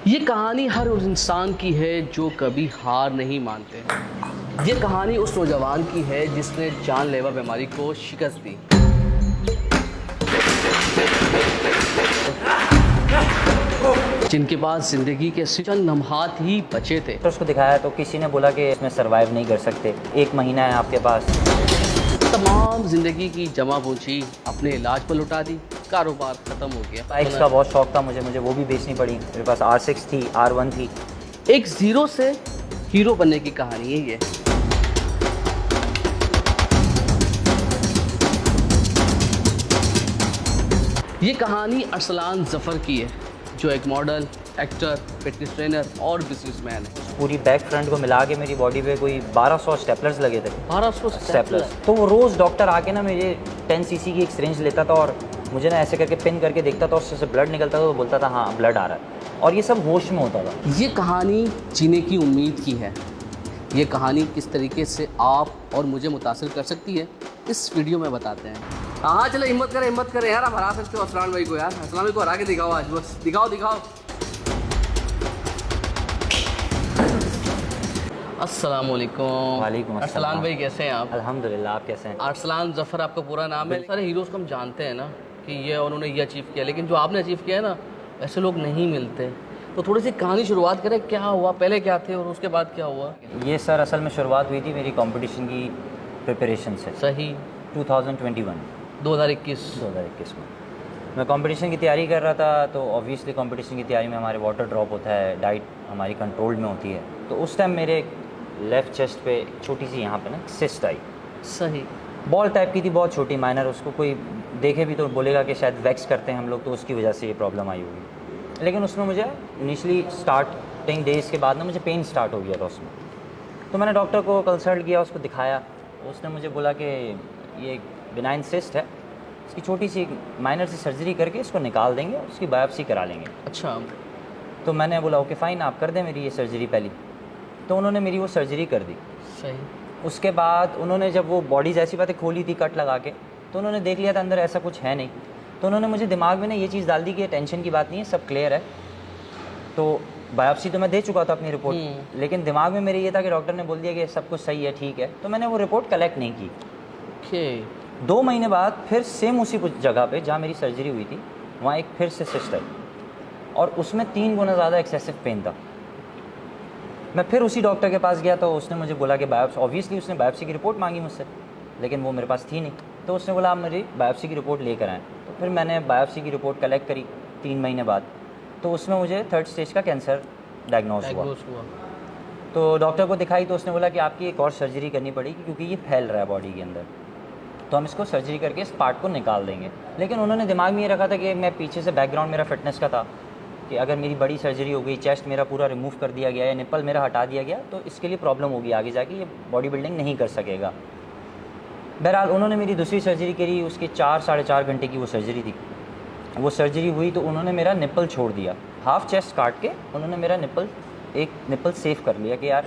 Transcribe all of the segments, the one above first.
ये कहानी हर उस इंसान की है जो कभी हार नहीं मानते। ये कहानी उस नौजवान की है जिसने जानलेवा बीमारी को शिकस्त दी। जिनके पास ज़िंदगी के सिर्फ चंद लम्हात ही बचे थे। तो उसको दिखाया तो किसी ने बोला कि इसमें सरवाइव नहीं कर सकते, 1 महीना है आपके पास। तमाम ज़िंदगी की जमा पूंजी अपने इलाज पर लुटा दी, कारोबार ख़त्म हो गया। बाइक्स का बहुत शौक था मुझे वो भी बेचनी पड़ी। मेरे पास R6 थी, R1 थी। एक ज़ीरो से हीरो बनने की कहानी है ये। ये कहानी अरसलान ज़फ़र की है, जो एक मॉडल, एक्टर, फिटनेस ट्रेनर और बिजनेसमैन है। पूरी बैक फ्रंट को मिला के मेरी बॉडी पे कोई 1200 स्टेपलर्स लगे थे। 1200 स्टेपलर्स। तो वो रोज़ डॉक्टर आके ना मेरे 10 सीसी की एक सिरिंज लेता था और मुझे ना ऐसे करके पिन करके देखता था, उससे ब्लड निकलता था तो बोलता था हाँ ब्लड आ रहा है, और ये सब होश में होता था। ये कहानी जीने की उम्मीद की है। ये कहानी किस तरीके से आप और मुझे मुतासिर कर सकती है, इस वीडियो में बताते हैं। हाँ चलो, हिम्मत करें यार, आप हरा सकते हो अरसलान भाई को यार। अरसलान भाई को हरा के दिखाओ आज, बस दिखाओ। अस्सलाम वालेकुम। वालेकुम अस्सलाम। अरसलान भाई कैसे हैं आप? अल्हम्दुलिल्लाह, आप कैसे हैं? अरसलान ज़फ़र आपका पूरा नाम है। सारे हीरोज़ को हम जानते हैं ना कि ये उन्होंने ये अचीव किया, लेकिन जो आपने अचीव किया है ना, ऐसे लोग नहीं मिलते। तो थोड़ी सी कहानी शुरुआत करें, क्या हुआ, पहले क्या थे और उसके बाद क्या हुआ? ये सर असल में शुरुआत हुई थी मेरी कंपटीशन की प्रिपरेशन से। सही। 2021 2021 में मैं कंपटीशन की तैयारी कर रहा था। तो ऑब्वियसली कंपटीशन की तैयारी में हमारे वाटर ड्रॉप होता है, डाइट हमारी कंट्रोल्ड में होती है। तो उस टाइम मेरे लेफ़्ट चेस्ट पे छोटी सी यहाँ पे ना सिस्ट आई। सही। बॉल टाइप की थी, बहुत छोटी, माइनर। उसको कोई देखे भी तो बोलेगा कि शायद वैक्स करते हैं हम लोग, तो उसकी वजह से ये प्रॉब्लम आई होगी। लेकिन उसमें मुझे इनिशियली स्टार्टिंग डेज़ के बाद ना मुझे पेन स्टार्ट हो गया था उसमें। तो मैंने डॉक्टर को कंसल्ट किया, उसको दिखाया। उसने मुझे बोला कि ये बिनाइन सिस्ट है, इसकी छोटी सी माइनर सी सर्जरी करके इसको निकाल देंगे, उसकी बायोप्सी करा लेंगे। अच्छा। तो मैंने बोला ओके फ़ाइन, आप कर दें मेरी ये सर्जरी पहली। तो उन्होंने मेरी वो सर्जरी कर दी। सही। उसके बाद उन्होंने जब वो बॉडी जैसी बातें खोली थी कट लगा के, तो उन्होंने देख लिया था अंदर ऐसा कुछ है नहीं। तो उन्होंने मुझे दिमाग में ना ये चीज़ डाल दी कि टेंशन की बात नहीं है, सब क्लियर है। तो बायोप्सी तो मैं दे चुका था अपनी रिपोर्ट, लेकिन दिमाग में मेरे ये था कि डॉक्टर ने बोल दिया कि सब कुछ सही है, ठीक है। तो मैंने वो रिपोर्ट कलेक्ट नहीं की। ओके। 2 महीने बाद फिर सेम उसी जगह पे जहाँ मेरी सर्जरी हुई थी, वहाँ एक फिर से सिस्ट आई और उसमें 3 गुना ज़्यादा एक्सेसिव पेन था। मैं फिर उसी डॉक्टर के पास गया तो उसने मुझे बोला कि बायोप्सी, ऑब्वियसली उसने बायोप्सी की रिपोर्ट मांगी मुझसे, लेकिन वो मेरे पास थी नहीं। तो उसने बोला आप मेरी बायोप्सी की रिपोर्ट लेकर आएँ। तो फिर मैंने बायोप्सी की रिपोर्ट कलेक्ट करी 3 महीने बाद। तो उसमें मुझे 3rd स्टेज का कैंसर डायग्नोज हुआ। तो डॉक्टर को दिखाई तो उसने बोला कि आपकी एक और सर्जरी करनी पड़ेगी क्योंकि ये फैल रहा है बॉडी के अंदर, तो हम इसको सर्जरी करके इस पार्ट को निकाल देंगे। लेकिन उन्होंने दिमाग में ये रखा था कि मैं पीछे से बैकग्राउंड मेरा फिटनेस का था कि अगर मेरी बड़ी सर्जरी हो गई, चेस्ट मेरा पूरा रिमूव कर दिया गया या निप्पल मेरा हटा दिया गया, तो इसके लिए प्रॉब्लम होगी आगे जाके, ये बॉडी बिल्डिंग नहीं कर सकेगा। बहरहाल उन्होंने मेरी दूसरी सर्जरी करी, उसके 4 साढ़े 4 घंटे की वो सर्जरी थी। वो सर्जरी हुई तो उन्होंने मेरा निप्पल छोड़ दिया, हाफ चेस्ट काट के उन्होंने मेरा एक निप्पल सेव कर लिया कि यार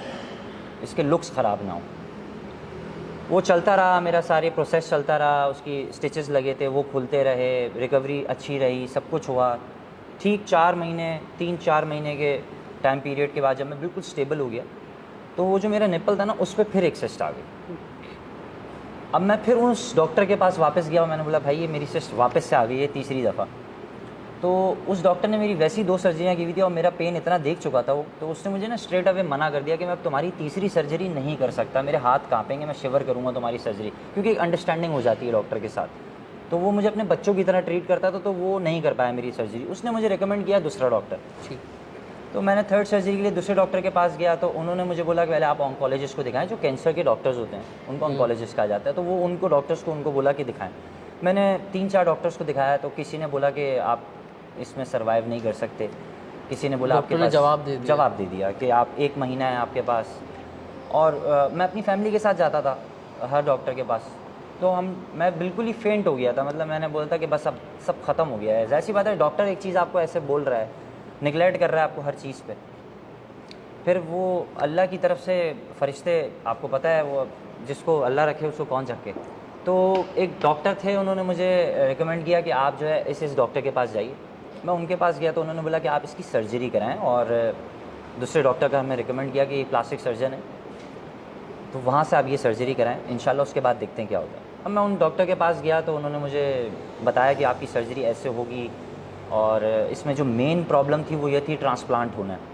इसके लुक्स ख़राब ना हो। वो चलता रहा, मेरा सारे प्रोसेस चलता रहा, उसकी स्टिचेस लगे थे वो खुलते रहे, रिकवरी अच्छी रही, सब कुछ हुआ ठीक। 3-4 महीने के टाइम पीरियड के बाद जब मैं बिल्कुल स्टेबल हो गया, तो वो जो मेरा निप्पल था ना उस पर फिर एक सिस्ट आ गई। अब मैं फिर उस डॉक्टर के पास वापस गया और मैंने बोला भाई ये मेरी सिस्ट वापस से आ गई है, तीसरी दफ़ा। तो उस डॉक्टर ने मेरी वैसी 2 सर्जरियाँ की हुई थी और मेरा पेन इतना देख चुका था वो, तो उसने मुझे ना स्ट्रेट अवे मना कर दिया कि मैं अब तुम्हारी तीसरी सर्जरी नहीं कर सकता, मेरे हाथ कांपेंगे, मैं शिवर करूँगा तुम्हारी सर्जरी, क्योंकि एक अंडरस्टैंडिंग हो जाती है डॉक्टर के साथ। तो वो मुझे अपने बच्चों की तरह ट्रीट करता था, तो वो नहीं कर पाया मेरी सर्जरी। उसने मुझे रिकमेंड किया दूसरा डॉक्टर। ठीक। तो मैंने 3rd सर्जरी के लिए दूसरे डॉक्टर के पास गया, तो उन्होंने मुझे बोला कि पहले आप ऑन्कोलॉजिस्ट को दिखाएं, जो कैंसर के डॉक्टर्स होते हैं उनको ऑन्कोलॉजिस्ट कहा जाता है। तो वो उनको डॉक्टर्स को उनको बोला कि दिखाएं। मैंने 3-4 डॉक्टर्स को दिखाया, तो किसी ने बोला कि आप इसमें सर्वाइव नहीं कर सकते, किसी ने बोला आपके पास जवाब दे दिया कि आप 1 महीना है आपके पास। और मैं अपनी फैमिली के साथ जाता था हर डॉक्टर के पास, तो मैं बिल्कुल ही फेंट हो गया था। मतलब मैंने बोला था कि बस अब सब ख़त्म हो गया है। ज़ाहिर बात है, डॉक्टर एक चीज़ आपको ऐसे बोल रहा है, निगलेक्ट कर रहा है आपको हर चीज़ पे। फिर वो अल्लाह की तरफ से फ़रिश्ते, आपको पता है वो जिसको अल्लाह रखे उसको कौन झक्के। तो एक डॉक्टर थे, उन्होंने मुझे रिकमेंड किया कि आप जो है इस डॉक्टर के पास जाइए। मैं उनके पास गया तो उन्होंने बोला कि आप इसकी सर्जरी कराएं, और दूसरे डॉक्टर का हमें रिकमेंड किया कि ये प्लास्टिक सर्जन है, तो वहाँ से आप ये सर्जरी कराएं, इंशाल्लाह उसके बाद देखते हैं क्या होता है। अब मैं उन डॉक्टर के पास गया तो उन्होंने मुझे बताया कि आपकी सर्जरी ऐसे होगी, और इसमें जो मेन प्रॉब्लम थी वो ये थी ट्रांसप्लांट होना है।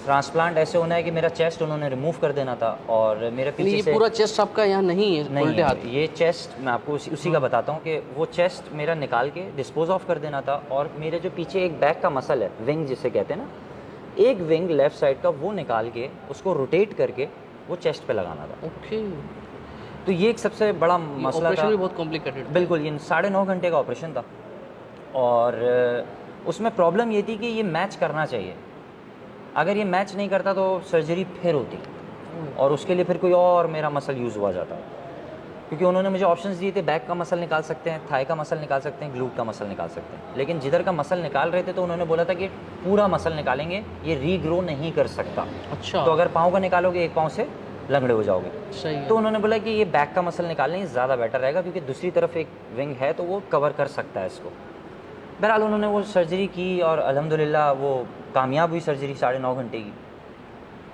ट्रांसप्लांट ऐसे होना है कि मेरा चेस्ट उन्होंने रिमूव कर देना था, और मेरे यानी पीछे ये से पूरा चेस्ट आपका यहाँ नहीं है, नहीं उल्टे हाथ? है, ये चेस्ट मैं आपको उसी का बताता हूँ कि वो चेस्ट मेरा निकाल के डिस्पोज ऑफ कर देना था, और मेरे जो पीछे एक बैक का मसल है, विंग जिसे कहते हैं ना, एक विंग लेफ़्ट साइड का वो निकाल के उसको रोटेट करके वो चेस्ट पे लगाना था। ओके। तो ये एक सबसे बड़ा मसला ऑपरेशन था। भी बहुत कॉम्प्लिकेटेड। बिल्कुल, ये 9.5 घंटे का ऑपरेशन था, और उसमें प्रॉब्लम ये थी कि ये मैच करना चाहिए। अगर ये मैच नहीं करता तो सर्जरी फिर होती, और उसके लिए फिर कोई और मेरा मसल यूज़ हुआ जाता, क्योंकि उन्होंने मुझे ऑप्शंस दिए थे, बैक का मसल निकाल सकते हैं, थाई का मसल निकाल सकते हैं, ग्लूट का मसल निकाल सकते हैं, लेकिन जिधर का मसल निकाल रहे थे तो उन्होंने बोला था कि पूरा मसल निकालेंगे, ये रीग्रो नहीं कर सकता। अच्छा। तो अगर पाँव का निकालोगे, एक पाँव से लंगड़े हो जाओगे। सही है। तो उन्होंने बोला कि ये बैक का मसल निकालने ज़्यादा बेटर रहेगा, क्योंकि दूसरी तरफ एक विंग है तो वो कवर कर सकता है इसको। बहरहाल उन्होंने वो सर्जरी की, और अल्हम्दुलिल्लाह वो कामयाब हुई सर्जरी 9.5 घंटे की,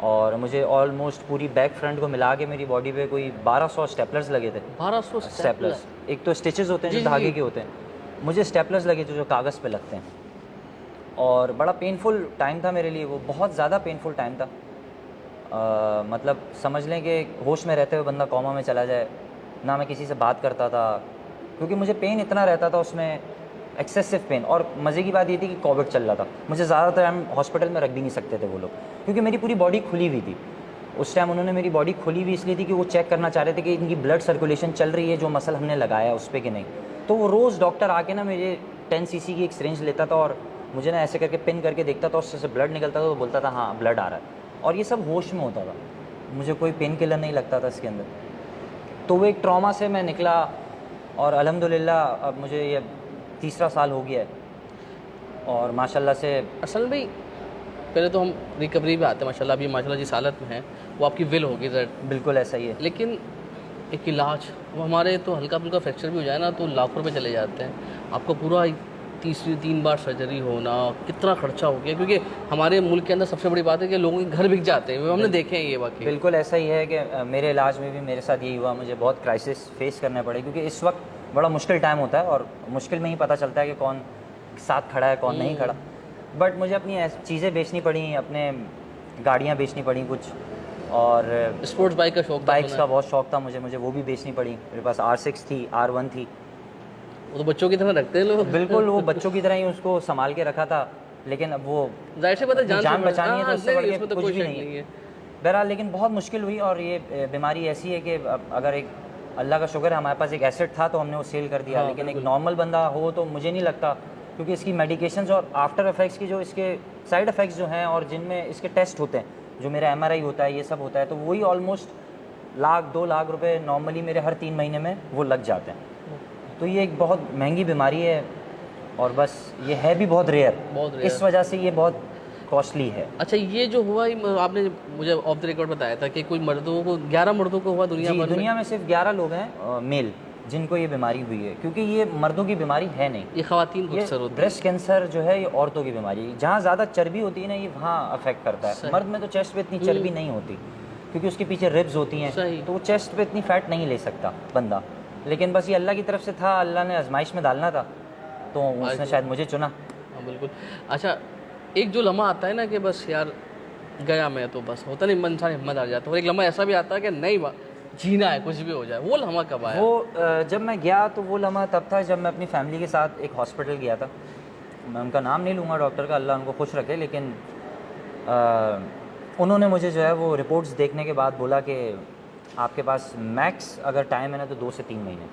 और मुझे ऑलमोस्ट पूरी बैक फ्रंट को मिला के मेरी बॉडी पे कोई 1200 स्टेपलर्स लगे थे। 1200 स्टेपलर्स, एक तो स्टिचेस होते हैं जी, जो धागे जी। के होते हैं, मुझे स्टेपलर्स लगे जो कागज़ पे लगते हैं, और बड़ा पेनफुल टाइम था मेरे लिए वो, बहुत ज़्यादा पेनफुल टाइम था। मतलब समझ लें कि होश में रहते हुए बंदा कोमा में चला जाए, ना मैं किसी से बात करता था, क्योंकि मुझे पेन इतना रहता था उसमें, एक्सेसिव पेन। और मज़े की बात ये थी कि कोविड चल रहा था, मुझे ज़्यादातर टाइम हॉस्पिटल में रख भी नहीं सकते थे वो लोग, क्योंकि मेरी पूरी बॉडी खुली हुई थी। उस टाइम उन्होंने मेरी बॉडी खुली हुई इसलिए थी कि वो चेक करना चाह रहे थे कि इनकी ब्लड सर्कुलेशन चल रही है जो मसल हमने लगाया उस पर कि नहीं। तो वो रोज़ डॉक्टर आके ना मेरे 10 cc की एक सिरिंज लेता था, और मुझे ना ऐसे करके पिन करके देखता था, उससे ब्लड निकलता था तो बोलता था हाँ ब्लड आ रहा है, और ये सब होश में होता था, मुझे कोई पेन किलर नहीं लगता था इसके अंदर। तो वो एक ट्रॉमा से मैं निकला, और अल्हम्दुलिल्लाह अब मुझे ये 3रा साल हो गया है, और माशाल्लाह से असल में पहले तो हम रिकवरी में आते हैं, माशाल्लाह अभी माशाल्लाह जिस हालत में है वो आपकी विल होगी सर, बिल्कुल ऐसा ही है। लेकिन एक इलाज, वो हमारे तो हल्का फुल्का फ्रैक्चर भी हो जाए ना तो लाखों रुपए चले जाते हैं। आपको पूरा 3 बार सर्जरी होना, कितना खर्चा हो गया, क्योंकि हमारे मुल्क के अंदर सबसे बड़ी बात है कि लोगों के घर बिक जाते हैं, वो हमने देखे हैं ये वाकई। बिल्कुल ऐसा ही है कि मेरे इलाज में भी मेरे साथ यही हुआ, मुझे बहुत क्राइसिस फेस करने पड़े, क्योंकि इस वक्त बड़ा मुश्किल टाइम होता है, और मुश्किल में ही पता चलता है कि कौन साथ खड़ा है कौन नहीं खड़ा। बट मुझे अपनी चीज़ें बेचनी पड़ी, अपने गाड़ियाँ बेचनी पड़ी कुछ, और स्पोर्ट्स बाइक का शौक था, बाइक्स सुना का है। बहुत शौक था मुझे वो भी बेचनी पड़ी। मेरे पास R6 थी, R1 थी। वो तो बच्चों की तरह रखते हैं लोग। बिल्कुल, वो बच्चों की तरह ही उसको संभाल के रखा था, लेकिन अब वो जाहिर सी बात है, अपनी जान बचानी है तो उससे बढ़ के इसमें तो कुछ कोई भी शक नहीं नहीं है। है। बहरहाल लेकिन बहुत मुश्किल हुई, और ये बीमारी ऐसी है कि अगर एक अल्लाह का शुक्र है हमारे पास एक एसेट था तो हमने वो सेल कर दिया, हाँ, लेकिन एक बिल्कुल। नॉर्मल बंदा हो तो मुझे नहीं लगता, क्योंकि इसकी मेडिकेशंस और आफ्टर इफेक्ट्स की जो इसके साइड इफ़ेक्ट्स जो हैं, और जिनमें इसके टेस्ट होते हैं, जो मेरा MRI होता है, ये सब होता है, तो वही ऑलमोस्ट 1-2 लाख रुपए नॉर्मली मेरे हर 3 महीने में वो लग जाते हैं। तो ये एक बहुत महंगी बीमारी है, और बस ये है भी बहुत रेयर, इस वजह से ये बहुत कॉस्टली है। अच्छा, ये जो हुआ आपने मुझे ऑफ द रिकॉर्ड बताया था कि कोई मर्दों को 11 मर्दों को हुआ दुनिया जी, भर दुनिया में सिर्फ 11 लोग हैं मेल जिनको ये बीमारी हुई है, क्योंकि ये मर्दों की बीमारी है नहीं, ये खवातीन को ये अक्सर होती है। ब्रेस्ट कैंसर जो है ये औरतों की बीमारी है। जहाँ ज़्यादा चर्बी होती है ना, ये वहाँ अफेक्ट करता है। सही। मर्द में तो चेस्ट पे इतनी चर्बी नहीं होती, क्योंकि उसके पीछे रिब्स होती हैं, सही। तो वो चेस्ट पे इतनी फैट नहीं ले सकता बंदा। लेकिन बस ये अल्लाह की तरफ से था, अल्लाह ने आजमाइश में डालना था, तो उसने शायद मुझे चुना। हाँ बिल्कुल। अच्छा, एक जो लम्हा आता है ना कि बस यार गया मैं, तो बस होता नहीं, इंसान हिम्मत आ जाता है, और एक लम्हा ऐसा भी आता है कि नहीं जीना है, कुछ भी हो जाए, वो लम्हा कब आया? वो जब मैं गया तो वो लम्हा तब था जब मैं अपनी फैमिली के साथ एक हॉस्पिटल गया था। मैं उनका नाम नहीं लूँगा डॉक्टर का, अल्लाह उनको खुश रखे, लेकिन उन्होंने मुझे जो है वो रिपोर्ट्स देखने के बाद बोला कि आपके पास मैक्स अगर टाइम है ना तो 2 से 3 महीने,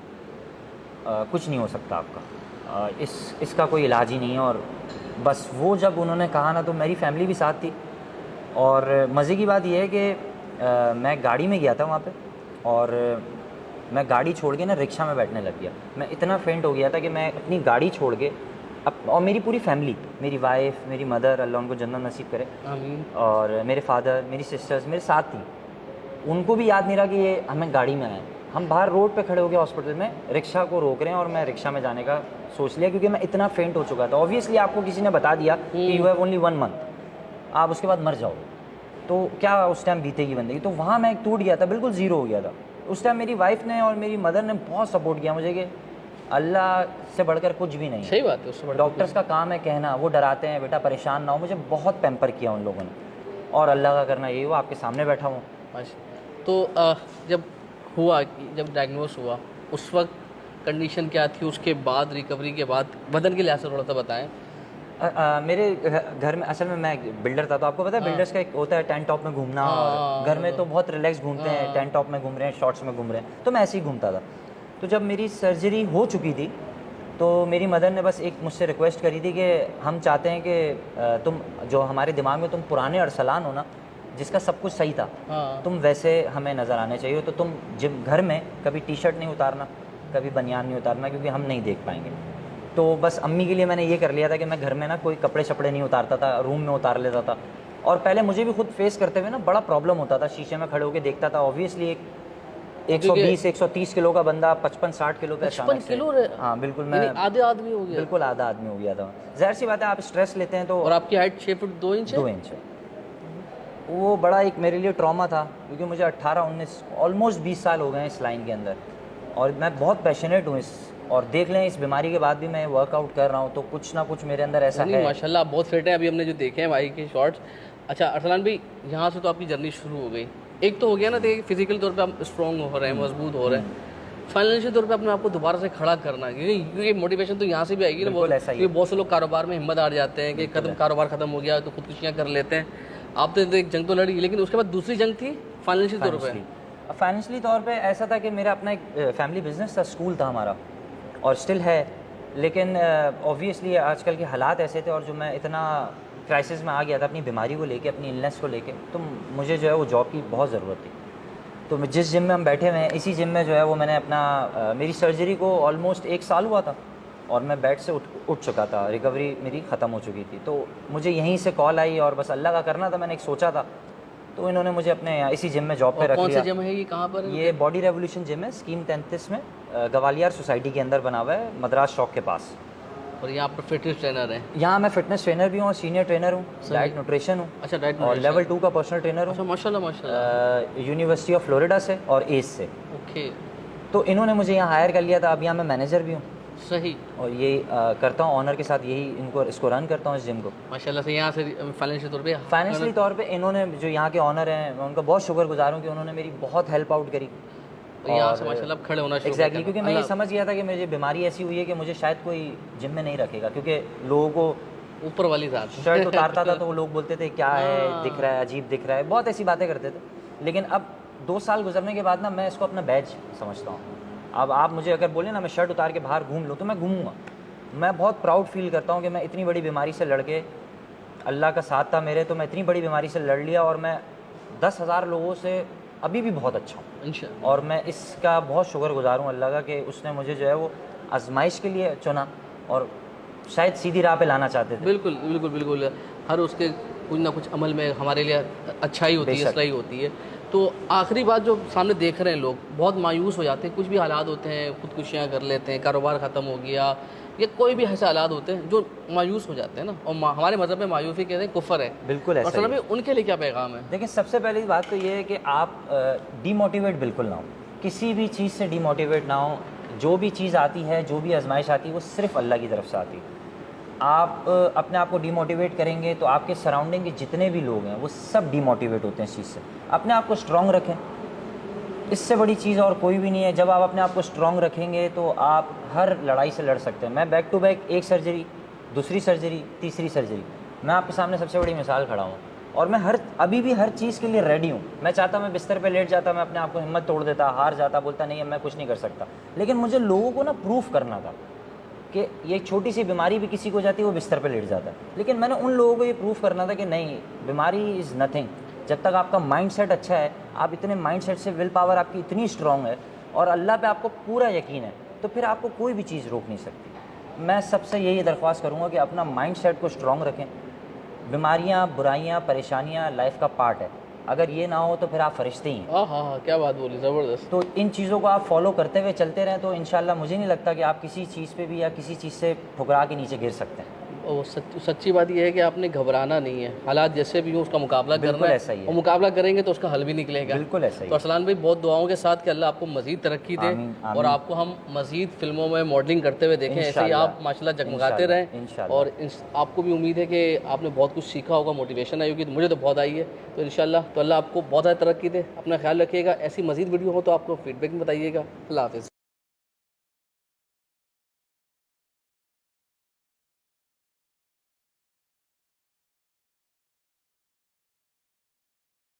कुछ नहीं हो सकता आपका, इसका कोई इलाज ही नहीं है। और बस वो जब उन्होंने कहा ना तो मेरी फैमिली भी साथ थी, और मज़े की बात यह है कि मैं गाड़ी में गया था वहाँ पे, और मैं गाड़ी छोड़ के ना रिक्शा में बैठने लग गया। मैं इतना फेंट हो गया था कि मैं अपनी गाड़ी छोड़ के और मेरी पूरी फैमिली, मेरी वाइफ, मेरी मदर, अल्लाह उनको जन्नत नसीब करे, आमीन। और मेरे फादर, मेरी सिस्टर्स मेरे साथ थी। उनको भी याद नहीं रहा कि ये हमें गाड़ी में आए, हम बाहर रोड पे खड़े हो गए हॉस्पिटल में, रिक्शा को रोक रहे हैं और मैं रिक्शा में जाने का सोच लिया क्योंकि मैं इतना फेंट हो चुका था। ऑब्वियसली आपको किसी ने बता दिया कि यू हैव ओनली 1 मंथ, आप उसके बाद मर जाओगे, तो क्या उस टाइम बीतेगी बंदगी। तो वहाँ मैं टूट गया था, बिल्कुल ज़ीरो हो गया था। उस टाइम मेरी वाइफ ने और मेरी मदर ने बहुत सपोर्ट किया मुझे कि अल्लाह से बढ़कर कुछ भी नहीं है। सही बात है, उससे डॉक्टर्स का काम है कहना, वो डराते हैं बेटा परेशान ना हो। मुझे बहुत पैम्पर किया उन लोगों ने, और अल्लाह का करना यही हुआ, आपके सामने बैठा हूँ। अच्छा, तो जब हुआ, जब डायग्नोस हुआ उस वक्त कंडीशन क्या थी, उसके बाद रिकवरी के बाद बदन के लिहाज से थोड़ा सा बताएं। मेरे घर में असल में मैं बिल्डर था, तो आपको पता है बिल्डर्स का एक होता है टेंट टॉप में घूमना, और घर में तो बहुत रिलैक्स घूमते हैं, टेंट टॉप में घूम रहे हैं, शॉर्ट्स में घूम रहे हैं, तो मैं ऐसे ही घूमता था। तो जब मेरी सर्जरी हो चुकी थी तो मेरी मदर ने बस एक मुझसे रिक्वेस्ट करी थी कि हम चाहते हैं कि तुम जो हमारे दिमाग में तुम पुराने अरसलान हो ना, जिसका सब कुछ सही था, तुम वैसे हमें नज़र आने चाहिए। तो तुम जिम घर में कभी टी शर्ट नहीं उतारना, कभी बनियान नहीं उतारना, क्योंकि हम नहीं देख पाएंगे। तो बस अम्मी के लिए मैंने ये कर लिया था कि मैं घर में ना कोई कपड़े शपड़े नहीं उतारता था, रूम में उतार लेता था। और पहले मुझे भी खुद फेस करते हुए ना बड़ा प्रॉब्लम होता था, शीशे में खड़े होकर देखता था। ऑब्वियसली एक 120-130 किलो का बंदा 55-60 किलो पे 55 किलो, हाँ बिल्कुल, मैं आधे आदमी हो गया, बिल्कुल आधा आदमी हो गया था। जाहिर सी बात है, आप स्ट्रेस लेते हैं तो। और आपकी हाइट 6 फुट 2 इंच है? 2 इंच है। वो बड़ा एक मेरे लिए ट्रॉमा था, क्योंकि मुझे 18-19 ऑलमोस्ट 20 साल हो गए हैं इस लाइन के अंदर, और मैं बहुत पैशनेट हूँ इस, और देख लें इस बीमारी के बाद भी मैं वर्कआउट कर रहा हूँ, तो कुछ ना कुछ मेरे अंदर ऐसा है। माशाल्लाह आप बहुत फिट है, अभी हमने जो देखे हैं भाई के शॉर्ट्स। अच्छा अरसलान भाई, यहाँ से तो आपकी जर्नी शुरू हो गई, एक तो हो गया ना, देखिए फिजिकल तौर पे आप स्ट्रॉन्ग हो रहे हैं, मजबूत हो रहे हैं, फाइनेंशियल तौर पे अपने आपको दोबारा से खड़ा करना है, क्योंकि मोटिवेशन तो यहाँ से भी आएगी ना। क्योंकि बहुत से लोग कारोबार में हिम्मत हार जाते हैं कि कारोबार खत्म हो गया तो खुदकुशियाँ कर लेते हैं। आप तो एक जंग तो लड़ी, लेकिन उसके बाद दूसरी जंग थी फाइनेंशियल तौर पर। फाइनेंशियली तौर पे ऐसा था कि मेरा अपना एक फैमिली बिजनेस था, स्कूल था हमारा, और स्टिल है, लेकिन ऑब्वियसली आजकल के हालात ऐसे थे, और जो मैं इतना क्राइसिस में आ गया था अपनी बीमारी को लेके, अपनी इलनेस को लेके, तो मुझे जो है वो जॉब की बहुत ज़रूरत थी। तो मैं जिस जिम में हम बैठे हुए हैं, इसी जिम में जो है वो मैंने अपना मेरी सर्जरी को ऑलमोस्ट 1 साल हुआ था, और मैं बेड से उठ चुका था, रिकवरी मेरी ख़त्म हो चुकी थी। तो मुझे यहीं से कॉल आई, और बस अल्लाह का करना था, मैंने एक सोचा था, तो इन्होंने मुझे अपने इसी जिम में जॉब पे रख लिया। कौन सा जिम है ये, कहाँ पर है? ये बॉडी रेवोल्यूशन जिम है, स्कीम 33 में, गवालियर सोसाइटी के अंदर बना हुआ है, मद्रास चौक के पास। और यहाँ पर फिटनेस ट्रेनर है? यहाँ मैं फिटनेस ट्रेनर भी हूँ, और सीनियर ट्रेनर हूँ, डाइट न्यूट्रिशन हूँ। अच्छा, डाइट और लेवल 2 का पर्सनल ट्रेनर हूँ। अच्छा माशाल्लाह माशाल्लाह। यूनिवर्सिटी ऑफ फ्लोरिडा से और एस से। ओके। तो इन्होंने मुझे यहाँ हायर कर लिया था, अब यहाँ मैं मैनेजर भी हूँ। सही। और ये करता हूँ ऑनर के साथ, यही इसको रन करता हूँ इस जिम को माशाल्लाह से। यहाँ से फाइनेंशियली तौर पे इन्होंने, जो यहाँ के ऑनर हैं, मैं उनका बहुत शुक्रगुजार हूँ कि उन्होंने मेरी बहुत हेल्प आउट करी। यहाँ से माशाल्लाह खड़े होना शुरू एग्जैक्टली, क्योंकि मैं ये समझ गया था कि मुझे बीमारी ऐसी हुई है कि मुझे शायद कोई जिम में नहीं रखेगा, क्योंकि लोगों को ऊपर वाली जात शर्ट उतारता था तो वो लोग बोलते थे क्या है, दिख रहा है, अजीब दिख रहा है, बहुत ऐसी बातें करते थे। लेकिन अब 2 साल गुजरने के बाद ना, मैं इसको अपना बैज समझता हूँ। अब आप मुझे अगर बोले ना मैं शर्ट उतार के बाहर घूम लूँ, तो मैं घूमूंगा। मैं बहुत प्राउड फील करता हूँ कि मैं इतनी बड़ी बीमारी से लड़ के, अल्लाह का साथ था मेरे, तो मैं इतनी बड़ी बीमारी से लड़ लिया, और मैं 10,000 लोगों से अभी भी बहुत अच्छा हूँ इंशाअल्लाह। और मैं इसका बहुत शुक्रगुजार हूँ अल्लाह का कि उसने मुझे जो है वो आजमाइश के लिए चुना, और शायद सीधी राह पे लाना चाहते थे। बिल्कुल बिल्कुल बिल्कुल। हर उसके कुछ ना कुछ अमल में हमारे लिए अच्छाई होती है, असलाही होती है। तो आखिरी बात जो सामने देख रहे हैं लोग, बहुत मायूस हो जाते हैं, कुछ भी हालात होते हैं, खुदकुशियाँ कर लेते हैं, कारोबार ख़त्म हो गया, या कोई भी ऐसे हालात होते हैं जो मायूस हो जाते हैं ना, और हमारे मज़हब में मायूसी कहते हैं कुफर है। बिल्कुल ऐसा असल में उनके लिए क्या पैगाम है? देखिए, सबसे पहली बात तो ये है कि आप डीमोटिवेट बिल्कुल ना हो, किसी भी चीज़ से डीमोटिवेट ना हो। जो भी चीज़ आती है, जो भी आजमाइश आती है, वो सिर्फ अल्लाह की तरफ से आती है। आप अपने आप को डीमोटिवेट करेंगे तो आपके सराउंडिंग के जितने भी लोग हैं वो सब डीमोटिवेट होते हैं इस चीज़ से। अपने आप को स्ट्रॉन्ग रखें, इससे बड़ी चीज़ और कोई भी नहीं है। जब आप अपने आप को स्ट्रॉन्ग रखेंगे तो आप हर लड़ाई से लड़ सकते हैं। मैं बैक टू बैक एक सर्जरी, दूसरी सर्जरी, तीसरी सर्जरी, मैं आपके सामने सबसे बड़ी मिसाल खड़ा हूँ, और मैं अभी भी हर चीज़ के लिए रेडी हूँ। मैं चाहता मैं बिस्तर पे लेट जाता, मैं अपने आप को हिम्मत तोड़ देता, हार जाता, बोलता नहीं अब मैं कुछ नहीं कर सकता, लेकिन मुझे लोगों को ना प्रूफ करना था कि ये छोटी सी बीमारी भी किसी को जाती है, वो बिस्तर पे लेट जाता है, लेकिन मैंने उन लोगों को ये प्रूफ करना था कि नहीं, बीमारी इज़ नथिंग। जब तक आपका माइंडसेट अच्छा है, आप इतने माइंडसेट से, विल पावर आपकी इतनी स्ट्रांग है और अल्लाह पे आपको पूरा यकीन है, तो फिर आपको कोई भी चीज़ रोक नहीं सकती। मैं सबसे यही दरख्वास्त करूँगा कि अपना माइंडसेट को स्ट्रांग रखें। बीमारियाँ, बुराइयाँ, परेशानियाँ लाइफ का पार्ट है, अगर ये ना हो तो फिर आप फरिश्ते ही हैं। हाँ हाँ हाँ, क्या बात बोली, ज़बरदस्त। तो इन चीज़ों को आप फॉलो करते हुए चलते रहें तो इंशाल्लाह मुझे नहीं लगता कि आप किसी चीज़ पे भी या किसी चीज़ से ठुकरा के नीचे गिर सकते हैं। और सच्ची बात यह है कि आपने घबराना नहीं है, हालात जैसे भी हो उसका मुकाबला बिल्कुल करना है, ऐसा ही है। और मुकाबला करेंगे तो उसका हल भी निकलेगा। बिल्कुल ऐसा ही तो है। अरसलान भाई, बहुत दुआओं के साथ कि अल्लाह आपको मज़ीद तरक्की दे आमीन, और आमीन। आपको हम मज़ीद फिल्मों में मॉडलिंग करते हुए देखें, ऐसे ही इंशाल्लाह, आप माशाल्लाह जगमगाते इंशाल्लाह, रहें। इंशाल्लाह। और आपको भी उम्मीद है कि आपने बहुत कुछ सीखा होगा, मोटिवेशन आई होगी, तो मुझे तो बहुत आई है। तो इंशाल्लाह तो अल्लाह आपको बहुत ज़्यादा तरक्की दे। अपना ख्याल रखिएगा, ऐसी मज़ीद वीडियो हो तो आपको फीडबैक में बताइएगा। अल्लाह हाफ़िज़।